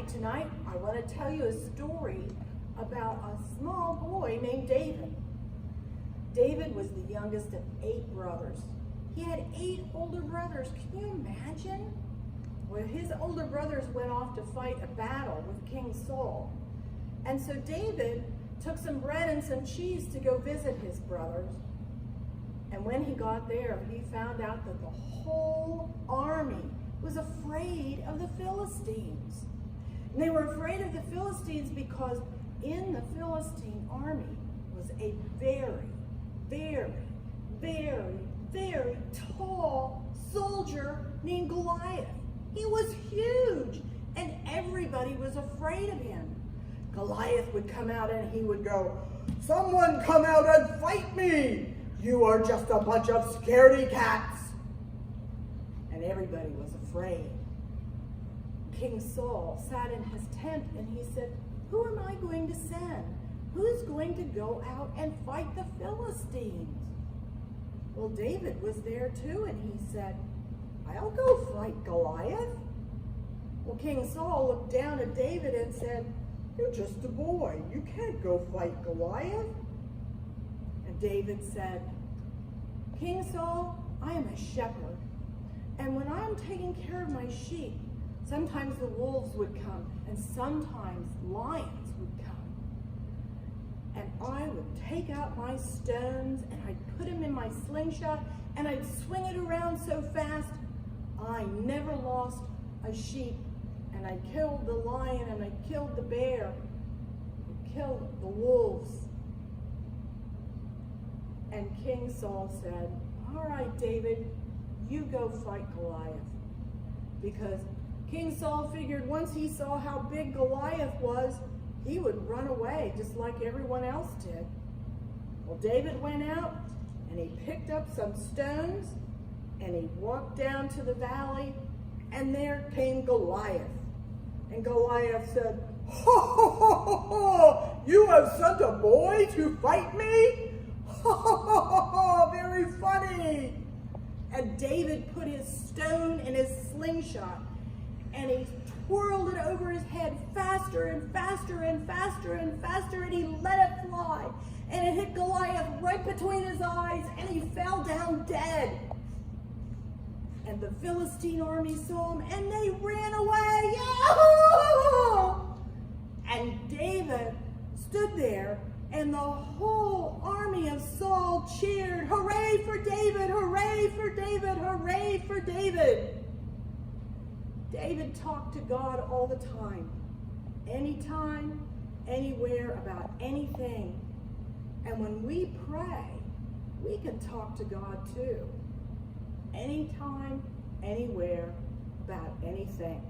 tonight I want to tell you a story about a small boy named David. David was the youngest of 8 brothers. He had 8 older brothers. Can you imagine? Well, his older brothers went off to fight a battle with King Saul. And so David took some bread and some cheese to go visit his brothers. And when he got there, he found out that the whole army was afraid of the Philistines. And they were afraid of the Philistines because in the Philistine army was a very, very, very, very tall soldier named Goliath. He was huge, and everybody was afraid of him. Goliath would come out and he would go, "Someone come out and fight me! You are just a bunch of scaredy cats!" And everybody was afraid. King Saul sat in his tent and he said, "Who am I going to send? Who's going to go out and fight the Philistines?" Well, David was there too, and he said, "I'll go fight Goliath." Well, King Saul looked down at David and said, "You're just a boy. You can't go fight Goliath." And David said, "King Saul, I am a shepherd. And when I'm taking care of my sheep, sometimes the wolves would come and sometimes lions would come. And I would take out my stones and I'd put them in my slingshot and I'd swing it around so fast, I never lost a sheep. And I killed the lion and I killed the bear. I killed the wolves." And King Saul said, "All right, David, you go fight Goliath." Because King Saul figured once he saw how big Goliath was, he would run away just like everyone else did. Well, David went out and he picked up some stones and he walked down to the valley, and there came Goliath. And Goliath said, "Ho, ho, ho, ho, ho! You have sent a boy to fight me? Ho, ho, ho, ho, ho! Very funny!" And David put his stone in his slingshot, and he twirled it over his head faster and faster and faster and faster, and he let it fly. And it hit Goliath right between his eyes, and he fell down dead. And the Philistine army saw him, and they ran away. Yahoo! And David stood there, and the whole army of Saul cheered, "Hooray for David! Hooray for David! Hooray for David!" David talked to God all the time, anytime, anywhere, about anything. And when we pray, we can talk to God too, anytime, anywhere, about anything.